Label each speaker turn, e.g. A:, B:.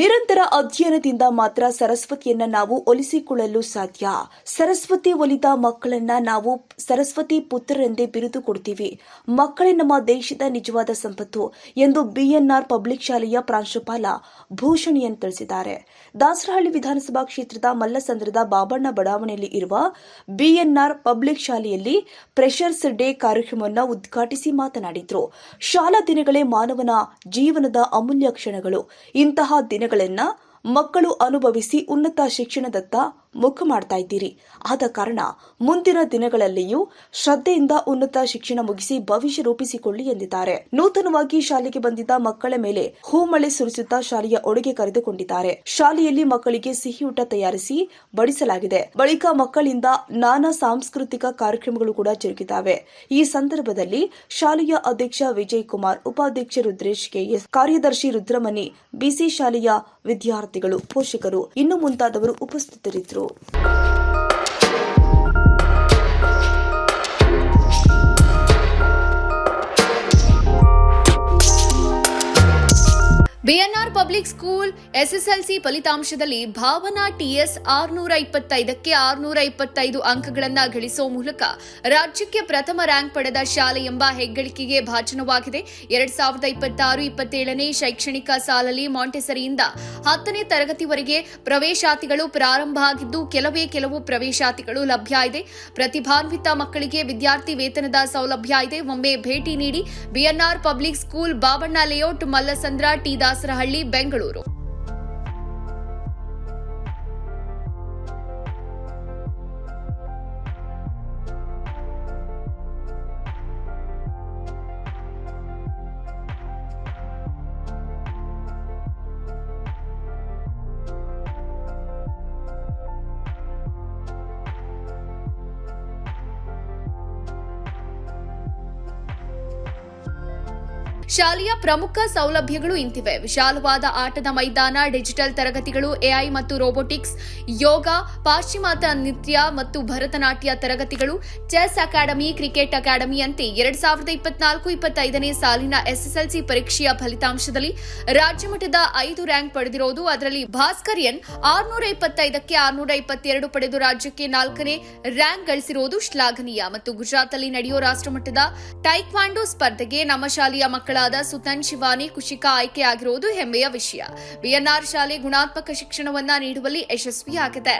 A: ನಿರಂತರ ಅಧ್ಯಯನದಿಂದ ಮಾತ್ರ ಸರಸ್ವತಿಯನ್ನ ನಾವು ಒಲಿಸಿಕೊಳ್ಳಲು ಸಾಧ್ಯ. ಸರಸ್ವತಿ ಒಲಿದ ಮಕ್ಕಳನ್ನ ನಾವು ಸರಸ್ವತಿ ಪುತ್ರರೆಂದೇ ಬಿರುದು ಕೊಡ್ತೀವಿ. ಮಕ್ಕಳೇ ನಮ್ಮ ದೇಶದ ನಿಜವಾದ ಸಂಪತ್ತು ಎಂದು ಬಿಎನ್ಆರ್ ಪಬ್ಲಿಕ್ ಶಾಲೆಯ ಪ್ರಾಂಶುಪಾಲ ಭೂಷಣಿಯನ್ ತಿಳಿಸಿದ್ದಾರೆ. ದಾಸರಹಳ್ಳಿ ವಿಧಾನಸಭಾ ಕ್ಷೇತ್ರದ ಮಲ್ಲಸಂದ್ರದ ಬಾಬಣ್ಣ ಬಡಾವಣೆಯಲ್ಲಿ ಇರುವ ಬಿಎನ್ಆರ್ ಪಬ್ಲಿಕ್ ಶಾಲೆಯಲ್ಲಿ ಫ್ರೆಷರ್ಸ್ ಡೇ ಕಾರ್ಯಕ್ರಮವನ್ನು ಉದ್ಘಾಟಿಸಿ ಮಾತನಾಡಿದರು. ಶಾಲಾ ದಿನಗಳೇ ಮಾನವನ ಜೀವನದ ಅಮೂಲ್ಯ ಕ್ಷಣಗಳು. ಇಂತಹ ದಿನಗಳನ್ನು ಮಕ್ಕಳು ಅನುಭವಿಸಿ ಉನ್ನತ ಶಿಕ್ಷಣದತ್ತ ಮುಖ ಮಾಡ್ತಾ ಇದ್ದೀರಿ. ಆದ ಕಾರಣ ಮುಂದಿನ ದಿನಗಳಲ್ಲಿಯೂ ಶ್ರದ್ಧೆಯಿಂದ ಉನ್ನತ ಶಿಕ್ಷಣ ಮುಗಿಸಿ ಭವಿಷ್ಯ ರೂಪಿಸಿಕೊಳ್ಳಿ ಎಂದಿದ್ದಾರೆ. ನೂತನವಾಗಿ ಶಾಲೆಗೆ ಬಂದಿದ್ದ ಮಕ್ಕಳ ಮೇಲೆ ಹೂಮಳೆ ಸುರಿಸುತ್ತಾ ಶಾಲೆಯ ಒಳಗೆ ಕರೆದುಕೊಂಡಿದ್ದಾರೆ. ಶಾಲೆಯಲ್ಲಿ ಮಕ್ಕಳಿಗೆ ಸಿಹಿಯೂಟ ತಯಾರಿಸಿ ಬಡಿಸಲಾಗಿದೆ. ಬಳಿಕ ಮಕ್ಕಳಿಂದ ನಾನಾ ಸಾಂಸ್ಕೃತಿಕ ಕಾರ್ಯಕ್ರಮಗಳು ಕೂಡ ಜರುಗಿದ್ದಾವೆ. ಈ ಸಂದರ್ಭದಲ್ಲಿ ಶಾಲೆಯ ಅಧ್ಯಕ್ಷ ವಿಜಯ್ ಕುಮಾರ್, ಉಪಾಧ್ಯಕ್ಷ ರುದ್ರೇಶ್ ಕೆಎಸ್, ಕಾರ್ಯದರ್ಶಿ ರುದ್ರಮಣಿ, ಬಿಸಿ ಶಾಲೆಯ ವಿದ್ಯಾರ್ಥಿಗಳು, ಪೋಷಕರು ಇನ್ನು ಮುಂತಾದವರು ಉಪಸ್ಥಿತರಿದ್ದರು.
B: ಬಿಎನ್ಆರ್ ಪಬ್ಲಿಕ್ ಸ್ಕೂಲ್ ಎಸ್ಎಸ್ಎಲ್ಸಿ ಫಲಿತಾಂಶದಲ್ಲಿ ಭಾವನಾ ಟಿಎಸ್ 625ಕ್ಕೆ 625 ಅಂಕಗಳನ್ನು ಗಳಿಸುವ ಮೂಲಕ ರಾಜ್ಯಕ್ಕೆ ಪ್ರಥಮ ರ್ಯಾಂಕ್ ಪಡೆದ ಶಾಲೆ ಎಂಬ ಹೆಗ್ಗಳಿಕೆಗೆ ಭಾಜನವಾಗಿದೆ. 2026-27ನೇ ಶೈಕ್ಷಣಿಕ ಸಾಲಲ್ಲಿ ಮಾಂಟೆಸರಿಯಿಂದ 10ನೇ ತರಗತಿವರೆಗೆ ಪ್ರವೇಶಾತಿಗಳು ಪ್ರಾರಂಭ ಆಗಿದ್ದು ಕೆಲವು ಪ್ರವೇಶಾತಿಗಳು ಲಭ್ಯ ಇದೆ. ಪ್ರತಿಭಾನ್ವಿತ ಮಕ್ಕಳಿಗೆ ವಿದ್ಯಾರ್ಥಿ ವೇತನದ ಸೌಲಭ್ಯ ಇದೆ. ಒಮ್ಮೆ ಭೇಟಿ ನೀಡಿ. BNR public school, Babanna layout, Mallasandra, T Dasarahalli, Bengaluru. ಶಾಲೆಯ ಪ್ರಮುಖ ಸೌಲಭ್ಯಗಳು ಇಂತಿವೆ: ವಿಶಾಲವಾದ ಆಟದ ಮೈದಾನ, ಡಿಜಿಟಲ್ ತರಗತಿಗಳು, ಎಐ ಮತ್ತು ರೋಬೋಟಿಕ್ಸ್, ಯೋಗ, ಪಾಶ್ಚಿಮಾತ್ಯ ನೃತ್ಯ ಮತ್ತು ಭರತನಾಟ್ಯ ತರಗತಿಗಳು, ಚೆಸ್ ಅಕಾಡೆಮಿ, ಕ್ರಿಕೆಟ್ ಅಕಾಡೆಮಿ ಅಂತೆ 2024-25ನೇ ಸಾಲಿನ ಎಸ್ಎಸ್ಎಲ್ಸಿ ಪರೀಕ್ಷೆಯ ಫಲಿತಾಂಶದಲ್ಲಿ ರಾಜ್ಯಮಟ್ಟದ 5 ರ್ಯಾಂಕ್ ಪಡೆದಿರುವುದು. ಅದರಲ್ಲಿ ಭಾಸ್ಕರ್ ಎನ್ 625ಕ್ಕೆ 622 ಪಡೆದು ರಾಜ್ಯಕ್ಕೆ 4ನೇ ರ್ಯಾಂಕ್ ಗಳಿಸಿರುವುದು ಶ್ಲಾಘನೀಯ. ಮತ್ತು ಗುಜರಾತ್ನಲ್ಲಿ ನಡೆಯುವ ರಾಷ್ಟ್ರಮಟ್ಟದ ಟೈಕ್ವಾಂಡೋ ಸ್ಪರ್ಧೆಗೆ ನಮ್ಮ ಶಾಲೆಯ ಮಕ್ಕಳಾದ ಸುತನ್, ಶಿವಾನಿ, ಕುಶಿಕಾ ಆಯ್ಕೆಯಾಗಿರುವುದು ಹೆಮ್ಮೆಯ ವಿಷಯ. ಬಿಎನ್ಆರ್ ಶಾಲೆ ಗುಣಾತ್ಮಕ ಶಿಕ್ಷಣವನ್ನ ನೀಡುವಲ್ಲಿ ಯಶಸ್ವಿಯಾಗಿದೆ.